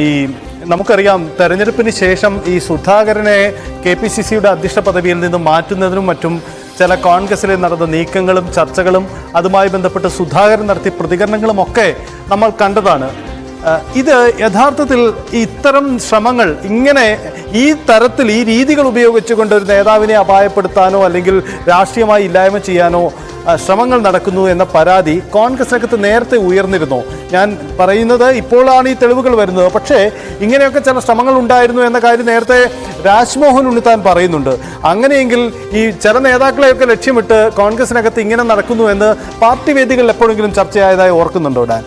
ഈ നമുക്കറിയാം തെരഞ്ഞെടുപ്പിന് ശേഷം ഈ സുധാകരനെ KPCCയുടെ അധ്യക്ഷ പദവിയിൽ നിന്ന് മാറ്റുന്നതിനും മറ്റും ചില കോൺഗ്രസിൽ നടന്ന നീക്കങ്ങളും ചർച്ചകളും അതുമായി ബന്ധപ്പെട്ട് സുധാകരൻ നടത്തിയ പ്രതികരണങ്ങളുമൊക്കെ നമ്മൾ കണ്ടതാണ്. ഇത് യഥാർത്ഥത്തിൽ ഇത്തരം ശ്രമങ്ങൾ ഇങ്ങനെ ഈ തരത്തിൽ ഈ രീതികൾ ഉപയോഗിച്ചുകൊണ്ട് ഒരു നേതാവിനെ അപായപ്പെടുത്താനോ അല്ലെങ്കിൽ രാഷ്ട്രീയമായി ഇല്ലായ്മ ചെയ്യാനോ ശ്രമങ്ങൾ നടക്കുന്നു എന്ന പരാതി കോൺഗ്രസിനകത്ത് നേരത്തെ ഉയർന്നിരുന്നു. ഞാൻ പറയുന്നത് ഇപ്പോഴാണ് ഈ തെളിവുകൾ വരുന്നത്. പക്ഷേ ഇങ്ങനെയൊക്കെ ചില ശ്രമങ്ങൾ ഉണ്ടായിരുന്നു എന്ന കാര്യം നേരത്തെ രാജ്മോഹൻ ഉണ്ണിത്താൻ പറയുന്നുണ്ട്. അങ്ങനെയെങ്കിൽ ഈ ചില നേതാക്കളെയൊക്കെ ലക്ഷ്യമിട്ട് കോൺഗ്രസിനകത്ത് ഇങ്ങനെ നടക്കുന്നു എന്ന് പാർട്ടി വേദികളിൽ എപ്പോഴെങ്കിലും ചർച്ചയായതായി ഓർക്കുന്നുണ്ടോ ഡാൻ?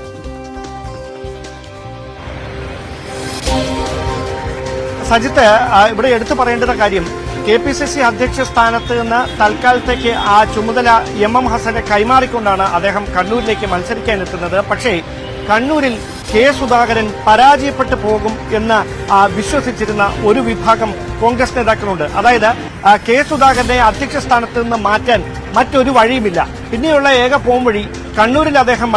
സജിത്ത്, ഇവിടെ എടുത്തു പറയേണ്ടുന്ന കാര്യം KPCC അധ്യക്ഷ സ്ഥാനത്ത് നിന്ന് തൽക്കാലത്തേക്ക് ആ ചുമതല MM ഹസനെ കൈമാറിക്കൊണ്ടാണ് അദ്ദേഹം കണ്ണൂരിലേക്ക് മത്സരിക്കാനെത്തുന്നത്. പക്ഷേ കണ്ണൂരിൽ K സുധാകരൻ പരാജയപ്പെട്ടു പോകും എന്ന് വിശ്വസിച്ചിരുന്ന ഒരു വിഭാഗം കോൺഗ്രസ് നേതാക്കളുണ്ട്. അതായത് K സുധാകരനെ അധ്യക്ഷ സ്ഥാനത്ത് നിന്ന് മാറ്റാൻ മറ്റൊരു വഴിയുമില്ല. പിന്നെയുള്ള ഏക പോംവഴി കണ്ണൂരിൽ അദ്ദേഹം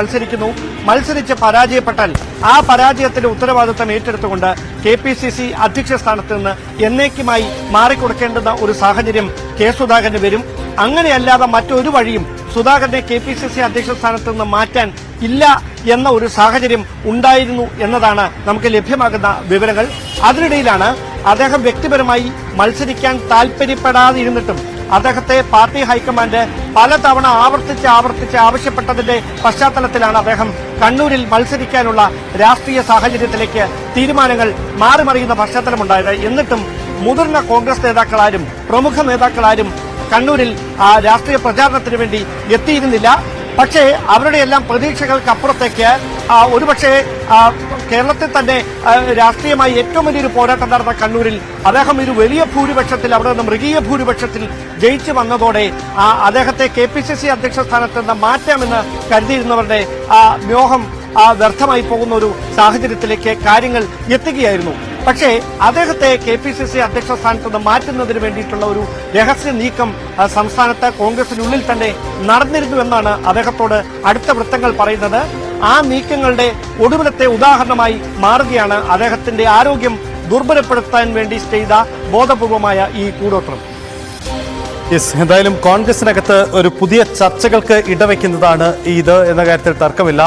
മത്സരിച്ച് പരാജയപ്പെട്ടാൽ ആ പരാജയത്തിന്റെ ഉത്തരവാദിത്തം ഏറ്റെടുത്തുകൊണ്ട് KPCC അധ്യക്ഷ സ്ഥാനത്ത് നിന്ന് എന്നേക്കുമായി മാറിക്കൊടുക്കേണ്ടുന്ന ഒരു സാഹചര്യം K സുധാകരന് വരും. അങ്ങനെയല്ലാതെ മറ്റൊരു വഴിയും സുധാകരനെ KPCC അധ്യക്ഷ സ്ഥാനത്ത് നിന്ന് മാറ്റാൻ ഇല്ല എന്ന ഒരു സാഹചര്യം ഉണ്ടായിരുന്നു എന്നതാണ് നമുക്ക് ലഭ്യമാകുന്ന വിവരങ്ങൾ. അതിനിടയിലാണ് അദ്ദേഹം വ്യക്തിപരമായി മത്സരിക്കാൻ താൽപര്യപ്പെടാതിരുന്നിട്ടും അദ്ദേഹത്തെ പാർട്ടി ഹൈക്കമാൻഡ് പലതവണ ആവർത്തിച്ച് ആവശ്യപ്പെട്ടതിന്റെ പശ്ചാത്തലത്തിലാണ് അദ്ദേഹം കണ്ണൂരിൽ മത്സരിക്കാനുള്ള രാഷ്ട്രീയ സാഹചര്യത്തിലേക്ക് തീരുമാനങ്ങൾ മാറിമറിയുന്ന പശ്ചാത്തലമുണ്ടായത്. എന്നിട്ടും മുതിർന്ന കോൺഗ്രസ് നേതാക്കളാരും പ്രമുഖ നേതാക്കളാരും കണ്ണൂരിൽ രാഷ്ട്രീയ പ്രചാരണത്തിന് വേണ്ടി എത്തിയിരുന്നില്ല. പക്ഷേ അവരുടെ എല്ലാം പ്രതീക്ഷകൾക്കപ്പുറത്തേക്ക് ഒരുപക്ഷെ കേരളത്തിൽ തന്നെ രാഷ്ട്രീയമായി ഏറ്റവും വലിയൊരു പോരാട്ടം നടന്ന കണ്ണൂരിൽ അദ്ദേഹം ഒരു വലിയ ഭൂരിപക്ഷത്തിൽ അവിടെ നിന്ന് മൃഗീയ ഭൂരിപക്ഷത്തിൽ ജയിച്ചു വന്നതോടെ അദ്ദേഹത്തെ KPCC അധ്യക്ഷ സ്ഥാനത്ത് നിന്ന് മാറ്റാമെന്ന് കരുതിയിരുന്നവരുടെ വ്യൂഹം വ്യർത്ഥമായി പോകുന്ന ഒരു സാഹചര്യത്തിലേക്ക് കാര്യങ്ങൾ എത്തുകയായിരുന്നു. പക്ഷേ അദ്ദേഹത്തെ KPCC അധ്യക്ഷ സ്ഥാനത്ത് നിന്ന് മാറ്റുന്നതിന് വേണ്ടിയിട്ടുള്ള ഒരു രഹസ്യ നീക്കം സംസ്ഥാനത്ത് കോൺഗ്രസിനുള്ളിൽ തന്നെ നടന്നിരുന്നു എന്നാണ് അദ്ദേഹത്തോട് അടുത്ത വൃത്തങ്ങൾ പറയുന്നത്. ആ നീക്കങ്ങളുടെ ഒടുവിലത്തെ ഉദാഹരണമായി മാറുകയാണ് അദ്ദേഹത്തിന്റെ ആരോഗ്യം ദുർബലപ്പെടുത്താൻ വേണ്ടി ചെയ്ത ബോധപൂർവമായ ഈ കൂടോത്രം. എന്തായാലും കോൺഗ്രസിനകത്ത് ഒരു പുതിയ ചർച്ചകൾക്ക് ഇടവെക്കുന്നതാണ് ഇത് എന്ന കാര്യത്തിൽ തർക്കമില്ല.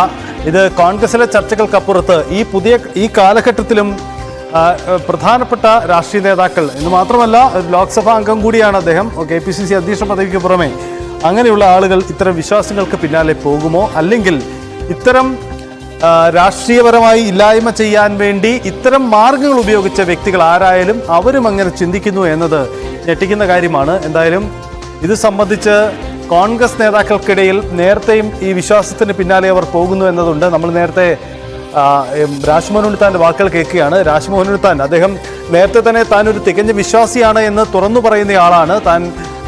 ഇത് കോൺഗ്രസിലെ ചർച്ചകൾക്കപ്പുറത്ത് ഈ കാലഘട്ടത്തിലും പ്രധാനപ്പെട്ട രാഷ്ട്രീയ നേതാക്കൾ എന്ന് മാത്രമല്ല ലോക്സഭാ അംഗം കൂടിയാണ് അദ്ദേഹം, KPCC അധ്യക്ഷ പദവിക്ക് പുറമെ. അങ്ങനെയുള്ള ആളുകൾ ഇത്തരം വിശ്വാസങ്ങൾക്ക് പിന്നാലെ പോകുമോ, അല്ലെങ്കിൽ ഇത്തരം രാഷ്ട്രീയപരമായി ഇല്ലായ്മ ചെയ്യാൻ വേണ്ടി ഇത്തരം മാർഗങ്ങൾ ഉപയോഗിച്ച വ്യക്തികൾ ആരായാലും അവരും അങ്ങനെ ചിന്തിക്കുന്നു എന്നത് ഞെട്ടിക്കുന്ന കാര്യമാണ്. എന്തായാലും ഇത് സംബന്ധിച്ച് കോൺഗ്രസ് നേതാക്കൾക്കിടയിൽ നേരത്തെയും ഈ വിശ്വാസത്തിന് പിന്നാലെ അവർ പോകുന്നു എന്നതുണ്ട്. നമ്മൾ നേരത്തെ രാജ്മോഹൻ ഉണ്ണിത്താൻ്റെ വാക്കുകൾ കേൾക്കുകയാണ്. രാജ്മോഹൻ ഉണ്ണിത്താൻ അദ്ദേഹം നേരത്തെ തന്നെ താൻ ഒരു തികഞ്ഞ വിശ്വാസിയാണ് എന്ന് തുറന്നു പറയുന്നയാളാണ്. താൻ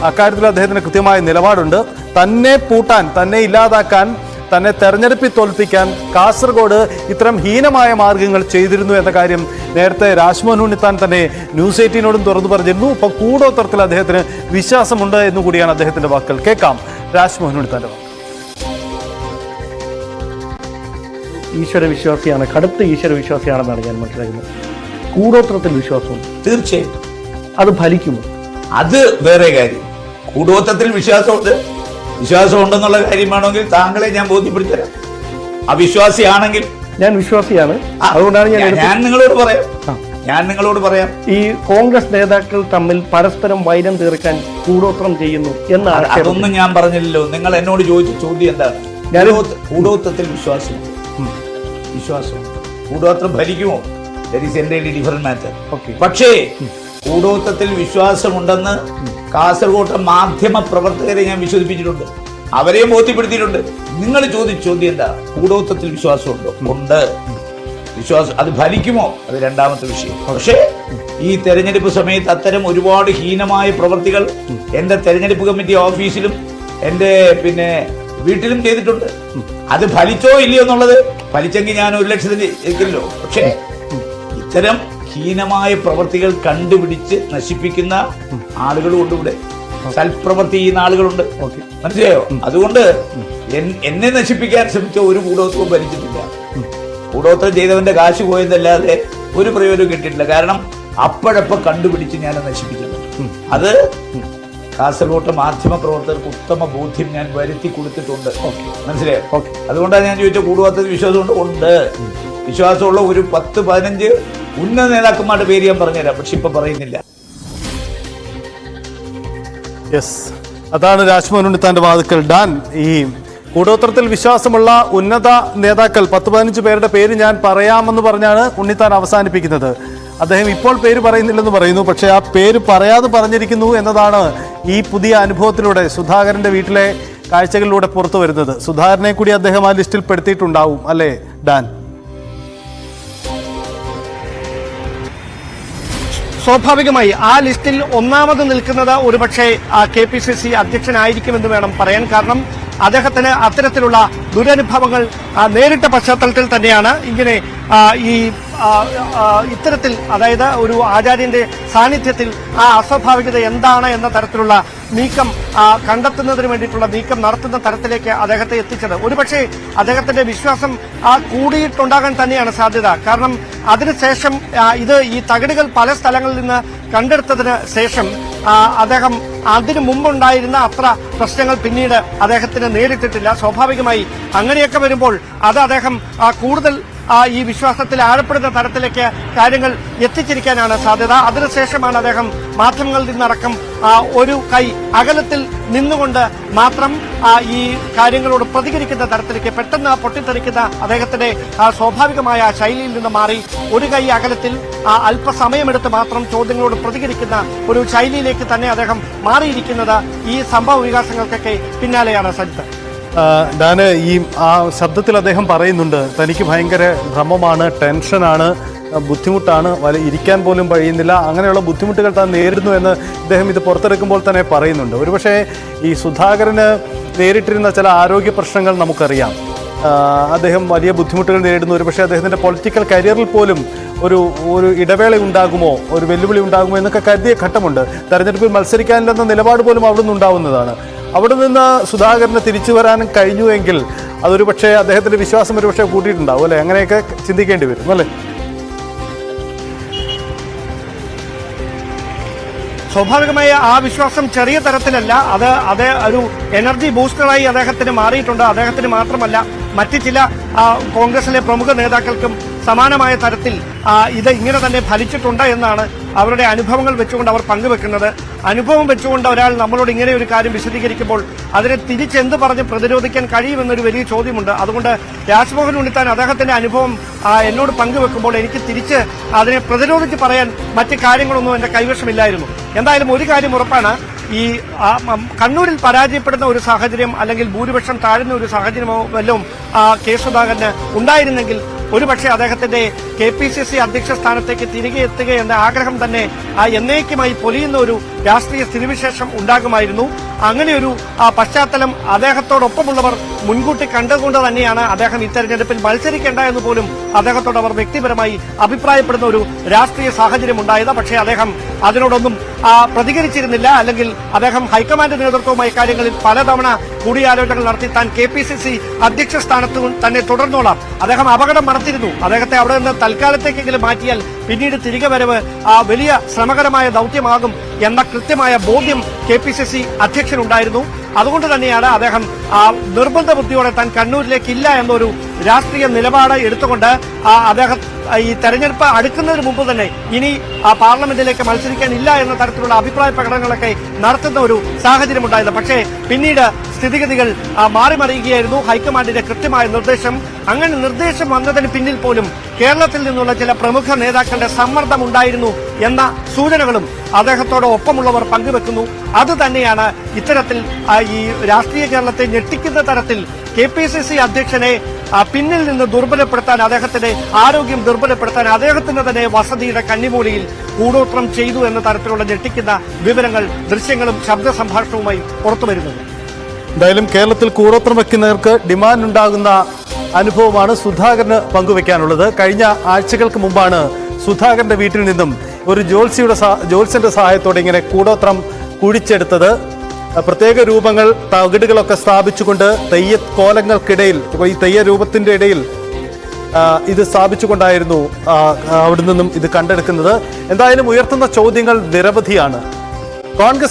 അക്കാര്യത്തിൽ അദ്ദേഹത്തിന് കൃത്യമായ നിലപാടുണ്ട്. തന്നെ പൂട്ടാൻ, തന്നെ ഇല്ലാതാക്കാൻ, തന്നെ തെരഞ്ഞെടുപ്പിൽ തോൽപ്പിക്കാൻ കാസർഗോഡ് ഇത്തരം ഹീനമായ മാർഗങ്ങൾ ചെയ്തിരുന്നു എന്ന കാര്യം നേരത്തെ രാജ്മോഹൻ ഉണ്ണിത്താൻ തന്നെ ന്യൂസ് 18നോടും തുറന്നു പറഞ്ഞിരുന്നു. ഇപ്പോൾ കൂടോത്തരത്തിൽ അദ്ദേഹത്തിന് വിശ്വാസമുണ്ട് എന്നുകൂടിയാണ് അദ്ദേഹത്തിന്റെ വാക്കുകൾ. കേൾക്കാം രാജ്മോഹൻ ഉണ്ണിത്താൻ്റെ വാക്കുകൾ. ഈശ്വരവിശ്വാസിയാണ്, കടുത്ത ഈശ്വരവിശ്വാസിയാണെന്നാണ് ഞാൻ മനസ്സിലാക്കുന്നത്. കൂടോത്രത്തിൽ വിശ്വാസമുണ്ട്, തീർച്ചയായിട്ടും. അത് ഫലിക്കുമോ? അത് വേറെ കാര്യം. കൂടോത്രത്തിൽ വിശ്വാസമുണ്ടെന്നുള്ള കാര്യമാണെങ്കിൽ താങ്കളെ ഞാൻ ബോധ്യപ്പെടുത്തരാം. അവിശ്വാസിയാണെങ്കിൽ ഞാൻ വിശ്വാസിയാണ്. അതുകൊണ്ടാണ് ഞാൻ നിങ്ങളോട് പറയാം ഈ കോൺഗ്രസ് നേതാക്കൾ തമ്മിൽ പരസ്പരം വൈരം തീർക്കാൻ കൂടോത്രം ചെയ്യുന്നു എന്നാണ്. അതൊന്നും ഞാൻ പറഞ്ഞില്ലല്ലോ. നിങ്ങൾ എന്നോട് ചോദിച്ച ചോദ്യം എന്താണ്? കൂടോത്രത്തിൽ വിശ്വാസമുണ്ട്. കൂടോത്രം ഭരിക്കുമോ? That is entirely different matter. പക്ഷേ കൂടോത്രത്തിൽ വിശ്വാസമുണ്ടെന്ന് കാസർഗോട്ടെ മാധ്യമ പ്രവർത്തകരെ ഞാൻ വിശ്വസിപ്പിച്ചിട്ടുണ്ട്, അവരെയും ബോധ്യപ്പെടുത്തിയിട്ടുണ്ട്. നിങ്ങൾ ചോദിച്ച ചോദ്യം എന്താ? കൂടോത്രത്തിൽ വിശ്വാസമുണ്ടോ? ഉണ്ട്. വിശ്വാസം അത് ഫലിക്കുമോ? അത് രണ്ടാമത്തെ വിഷയം. പക്ഷേ ഈ തെരഞ്ഞെടുപ്പ് സമയത്ത് അത്തരം ഒരുപാട് ഹീനമായ പ്രവൃത്തികൾ എൻ്റെ തെരഞ്ഞെടുപ്പ് കമ്മിറ്റി ഓഫീസിലും എൻ്റെ വീട്ടിലും ചെയ്തിട്ടുണ്ട്. അത് ഫലിച്ചോ ഇല്ലയോ എന്നുള്ളത്, ഫലിച്ചെങ്കിൽ ഞാൻ 1 ലക്ഷത്തിന് എത്തില്ലോ. പക്ഷേ ഇത്തരം ഹീനമായ പ്രവൃത്തികൾ കണ്ടുപിടിച്ച് നശിപ്പിക്കുന്ന ആളുകളും ഉണ്ട് ഇവിടെ. സൽപ്രവൃത്തി ചെയ്യുന്ന ആളുകളുണ്ട്. മനസ്സിലായോ? അതുകൊണ്ട് എന്നെ നശിപ്പിക്കാൻ ശ്രമിച്ച ഒരു കൂടോത്രവും ഭരിച്ചിട്ടില്ല. കൂടോത്രം ചെയ്തവന്റെ കാശ് പോയതല്ലാതെ ഒരു പ്രയോജനം കിട്ടിയിട്ടില്ല. കാരണം അപ്പോഴപ്പോൾ കണ്ടുപിടിച്ച് ഞാൻ നശിപ്പിക്കുന്നു. അത് കാസർഗോട്ടെ മാധ്യമ പ്രവർത്തകർക്ക് ഉത്തമ ബോധ്യം ഞാൻ വരുത്തി കൊടുത്തിട്ടുണ്ട്. മനസ്സിലായോ? അതുകൊണ്ടാണ് ഞാൻ ചോദിച്ച കൂടുവാത്തത് വിശ്വാസമുണ്ട്. ഉണ്ട്. വിശ്വാസമുള്ള ഒരു 10-15 ഉന്നത നേതാക്കന്മാരുടെ പേര് ഞാൻ പറഞ്ഞുതരാം, പക്ഷെ ഇപ്പൊ പറയുന്നില്ല. യെസ്, അതാണ് രാജ്മോഹൻ ഉണ്ണിത്താന്റെ വാതുക്കൾ. ഡാൻ, ഈ കൂടോത്രത്തിൽ വിശ്വാസമുള്ള ഉന്നത നേതാക്കൾ 10-15 പേരുടെ പേര് ഞാൻ പറയാമെന്ന് പറഞ്ഞാണ് ഉണ്ണിത്താൻ അവസാനിപ്പിക്കുന്നത്. അദ്ദേഹം ഇപ്പോൾ പേര് പറയുന്നില്ലെന്ന് പറയുന്നു, പക്ഷേ ആ പേര് പറയാതെ പറഞ്ഞിരിക്കുന്നു എന്നതാണ് ഈ പുതിയ അനുഭവത്തിലൂടെ സുധാകരന്റെ വീട്ടിലെ കാഴ്ചകളിലൂടെ പുറത്തു വരുന്നത്. സുധാകരനെ കൂടി അദ്ദേഹം ആ ലിസ്റ്റിൽ പെടുത്തിയിട്ടുണ്ടാവും അല്ലേ ഡാൻ? സ്വാഭാവികമായി ആ ലിസ്റ്റിൽ ഒന്നാമത് നിൽക്കുന്നത് ഒരുപക്ഷെ KPCC അധ്യക്ഷനായിരിക്കുമെന്ന് വേണം പറയാൻ. കാരണം അദ്ദേഹത്തിന് അത്തരത്തിലുള്ള ദുരനുഭവങ്ങൾ നേരിട്ട പശ്ചാത്തലത്തിൽ തന്നെയാണ് ഇങ്ങനെ ഈ ഇത്തരത്തിൽ, അതായത് ഒരു ആചാര്യന്റെ സാന്നിധ്യത്തിൽ ആ അസ്വാഭാവികത എന്താണ് എന്ന തരത്തിലുള്ള നീക്കം കണ്ടെത്തുന്നതിന് വേണ്ടിയിട്ടുള്ള നീക്കം നടത്തുന്ന തരത്തിലേക്ക് അദ്ദേഹത്തെ എത്തിച്ചത്. ഒരുപക്ഷെ അദ്ദേഹത്തിന്റെ വിശ്വാസം കൂടിയിട്ടുണ്ടാകാൻ തന്നെയാണ് സാധ്യത. കാരണം അതിനുശേഷം ഈ തകിടുകൾ പല സ്ഥലങ്ങളിൽ നിന്ന് കണ്ടെടുത്തതിന് ശേഷം അദ്ദേഹം അതിനു മുമ്പുണ്ടായിരുന്ന അത്ര പ്രശ്നങ്ങൾ പിന്നീട് അദ്ദേഹത്തിന് നേരിട്ടിട്ടില്ല. സ്വാഭാവികമായി അങ്ങനെയൊക്കെ വരുമ്പോൾ അത് അദ്ദേഹം കൂടുതൽ ഈ വിശ്വാസത്തിൽ ആഴപ്പെടുന്ന തരത്തിലേക്ക് കാര്യങ്ങൾ എത്തിച്ചിരിക്കാനാണ് സാധ്യത. അതിനുശേഷമാണ് അദ്ദേഹം മാധ്യമങ്ങളിൽ നിന്നടക്കം ഒരു കൈ അകലത്തിൽ നിന്നുകൊണ്ട് മാത്രം ഈ കാര്യങ്ങളോട് പ്രതികരിക്കുന്ന തരത്തിലേക്ക് പെട്ടെന്ന് പൊട്ടിത്തെറിക്കുന്ന അദ്ദേഹത്തിന്റെ സ്വാഭാവികമായ ശൈലിയിൽ നിന്ന് മാറി ഒരു കൈ അകലത്തിൽ അല്പസമയമെടുത്ത് മാത്രം ചോദ്യങ്ങളോട് പ്രതികരിക്കുന്ന ഒരു ശൈലിയിലേക്ക് തന്നെ അദ്ദേഹം മാറിയിരിക്കുന്നത് ഈ സംഭവ വികാസങ്ങൾക്കൊക്കെ പിന്നാലെയാണ് സജിത്ത്. ഡാന്, ഈ ആ ശബ്ദത്തിൽ അദ്ദേഹം പറയുന്നുണ്ട് തനിക്ക് ഭയങ്കര ഭ്രമമാണ്, ടെൻഷനാണ്, ബുദ്ധിമുട്ടാണ്, ഇരിക്കാൻ പോലും കഴിയുന്നില്ല, അങ്ങനെയുള്ള ബുദ്ധിമുട്ടുകൾ താൻ നേരിടുന്നു എന്ന് ഇദ്ദേഹം ഇത് പുറത്തെടുക്കുമ്പോൾ തന്നെ പറയുന്നുണ്ട്. ഒരുപക്ഷെ ഈ സുധാകരന് നേരിട്ടിരുന്ന ചില ആരോഗ്യ പ്രശ്നങ്ങൾ നമുക്കറിയാം. അദ്ദേഹം വലിയ ബുദ്ധിമുട്ടുകൾ നേരിടുന്നു. ഒരുപക്ഷെ അദ്ദേഹത്തിൻ്റെ പൊളിറ്റിക്കൽ കരിയറിൽ പോലും ഒരു ഇടവേള ഉണ്ടാകുമോ, ഒരു വെല്ലുവിളി ഉണ്ടാകുമോ എന്നൊക്കെ കരുതിയ ഘട്ടമുണ്ട്. തെരഞ്ഞെടുപ്പിൽ മത്സരിക്കാനില്ലെന്ന നിലപാട് പോലും അവിടെ നിന്ന് ഉണ്ടാവുന്നതാണ്. അവിടെ നിന്ന് സുധാകരന് തിരിച്ചു വരാൻ കഴിഞ്ഞുവെങ്കിൽ അതൊരു പക്ഷേ അദ്ദേഹത്തിന്റെ വിശ്വാസം ഒരു പക്ഷേ കൂട്ടിയിട്ടുണ്ടാവും അല്ലെ? അങ്ങനെയൊക്കെ ചിന്തിക്കേണ്ടി വരും അല്ലേ? സ്വാഭാവികമായ ആ വിശ്വാസം ചെറിയ തരത്തിലല്ല, അത് ഒരു എനർജി ബൂസ്റ്ററായി അദ്ദേഹത്തിന് മാറിയിട്ടുണ്ട്. അദ്ദേഹത്തിന് മാത്രമല്ല, മറ്റ് ചില കോൺഗ്രസിലെ പ്രമുഖ നേതാക്കൾക്കും സമാനമായ തരത്തിൽ ഇത് ഇങ്ങനെ തന്നെ ഫലിച്ചിട്ടുണ്ട് എന്നാണ് അവരുടെ അനുഭവങ്ങൾ വെച്ചുകൊണ്ട് അവർ പങ്കുവെക്കുന്നത്. അനുഭവം വെച്ചുകൊണ്ട് ഒരാൾ നമ്മളോട് ഇങ്ങനെ ഒരു കാര്യം വിശദീകരിക്കുമ്പോൾ അതിനെ തിരിച്ചെന്ത് പറഞ്ഞ് പ്രതിരോധിക്കാൻ കഴിയുമെന്നൊരു വലിയ ചോദ്യമുണ്ട്. അതുകൊണ്ട് രാജ്മോഹൻ ഉണ്ണിത്താൻ അദ്ദേഹത്തിന്റെ അനുഭവം എന്നോട് പങ്കുവെക്കുമ്പോൾ എനിക്ക് തിരിച്ച് അതിനെ പ്രതിരോധിച്ച് പറയാൻ മറ്റ് കാര്യങ്ങളൊന്നും എന്റെ കൈവശമില്ലായിരുന്നു. എന്തായാലും ഒരു കാര്യം ഉറപ്പാണ്, ഈ കണ്ണൂരിൽ പരാജയപ്പെടുന്ന ഒരു സാഹചര്യം അല്ലെങ്കിൽ ഭൂരിപക്ഷം താഴുന്ന ഒരു സാഹചര്യമോ വല്ലതും കെ സുധാകരന് ഉണ്ടായിരുന്നെങ്കിൽ ഒരുപക്ഷെ അദ്ദേഹത്തിന്റെ KPCC അധ്യക്ഷ സ്ഥാനത്തേക്ക് തിരികെ എത്തുക എന്ന ആഗ്രഹം തന്നെ എന്നേക്കുമായി പൊലിയുന്ന ഒരു രാഷ്ട്രീയ സ്ഥിതിവിശേഷം ഉണ്ടാകുമായിരുന്നു. അങ്ങനെയൊരു പശ്ചാത്തലം അദ്ദേഹത്തോടൊപ്പമുള്ളവർ മുൻകൂട്ടി കണ്ടുകൊണ്ട് തന്നെയാണ് അദ്ദേഹം ഈ തെരഞ്ഞെടുപ്പിൽ മത്സരിക്കേണ്ട എന്ന് പോലും അദ്ദേഹത്തോട് അവർ വ്യക്തിപരമായി അഭിപ്രായപ്പെടുന്ന ഒരു രാഷ്ട്രീയ സാഹചര്യം ഉണ്ടായത്. പക്ഷേ അദ്ദേഹം അതിനോടൊന്നും പ്രതികരിച്ചിരുന്നില്ല. അല്ലെങ്കിൽ അദ്ദേഹം ഹൈക്കമാൻഡ് നേതൃത്വവുമായി കാര്യങ്ങളിൽ പലതവണ കൂടിയാലോചനകൾ നടത്തി താൻ KPCC അധ്യക്ഷ സ്ഥാനത്ത് തന്നെ തുടർന്നോളാം. അദ്ദേഹം അപകടം മറത്തിരുന്നു. അദ്ദേഹത്തെ അവിടെ നിന്ന് തൽക്കാലത്തേക്കെങ്കിലും മാറ്റിയാൽ പിന്നീട് തിരികെ വരവ് വലിയ ശ്രമകരമായ ദൌത്യമാകും എന്ന കൃത്യമായ ബോധ്യം KPCC അധ്യക്ഷനുണ്ടായിരുന്നു. അതുകൊണ്ട് തന്നെയാണ് അദ്ദേഹം നിർബന്ധ ബുദ്ധിയോടെ താൻ കണ്ണൂരിലേക്കില്ല എന്നൊരു രാഷ്ട്രീയ നിലപാട് എടുത്തുകൊണ്ട് അദ്ദേഹം ഈ തെരഞ്ഞെടുപ്പ് അടുക്കുന്നതിന് മുമ്പ് തന്നെ ഇനി പാർലമെന്റിലേക്ക് മത്സരിക്കാനില്ല എന്ന തരത്തിലുള്ള അഭിപ്രായ പ്രകടനങ്ങളൊക്കെ നടത്തുന്ന ഒരു സാഹചര്യം ഉണ്ടായത്. പക്ഷേ പിന്നീട് സ്ഥിതിഗതികൾ മാറിമറിയുകയായിരുന്നു. ഹൈക്കമാൻഡിന്റെ കൃത്യമായ നിർദ്ദേശം, അങ്ങനെ നിർദ്ദേശം വന്നതിന് പിന്നിൽ പോലും കേരളത്തിൽ നിന്നുള്ള ചില പ്രമുഖ നേതാക്കളുടെ സമ്മർദ്ദമുണ്ടായിരുന്നു എന്ന സൂചനകളും അദ്ദേഹത്തോട് ഒപ്പമുള്ളവർ പങ്കുവെക്കുന്നു. അത് തന്നെയാണ് ഇത്തരത്തിൽ ഈ രാഷ്ട്രീയ കേരളത്തെ ഞെട്ടിക്കുന്ന തരത്തിൽ KPCC അധ്യക്ഷനെ പിന്നിൽ നിന്ന് ദുർബലപ്പെടുത്താൻ, അദ്ദേഹത്തിന്റെ ആരോഗ്യം ദുർബലപ്പെടുത്താൻ അദ്ദേഹത്തിന്റെ തന്നെ വസതിയുടെ കന്നിമൂലയിൽ കൂടോത്രം ചെയ്തു എന്ന തരത്തിലുള്ള ഞെട്ടിക്കുന്ന വിവരങ്ങൾ, ദൃശ്യങ്ങളും ശബ്ദ സംഭാഷണവുമായി പുറത്തുവരുന്നത്. എന്തായാലും കേരളത്തിൽ കൂടോത്രം വയ്ക്കുന്നവർക്ക് ഡിമാൻഡ് ഉണ്ടാകുന്ന അനുഭവമാണ് സുധാകരന് പങ്കുവെക്കാനുള്ളത്. കഴിഞ്ഞ ആഴ്ചകൾക്ക് മുമ്പാണ് സുധാകരന്റെ വീട്ടിൽ നിന്നും ഒരു ജ്യോത്സ്യന്റെ സഹായത്തോടെ ഇങ്ങനെ കൂടോത്രം കുഴിച്ചെടുത്തത്. പ്രത്യേക രൂപങ്ങൾ, തകിടുകളൊക്കെ സ്ഥാപിച്ചുകൊണ്ട് തെയ്യക്കോലങ്ങൾക്കിടയിൽ, ഈ തെയ്യ രൂപത്തിന്റെ ഇടയിൽ ഇത് സ്ഥാപിച്ചുകൊണ്ടായിരുന്നു അവിടെ നിന്നും ഇത് കണ്ടെടുക്കുന്നത്. എന്തായാലും ഉയർത്തുന്ന ചോദ്യങ്ങൾ നിരവധിയാണ്. കോൺഗ്രസ്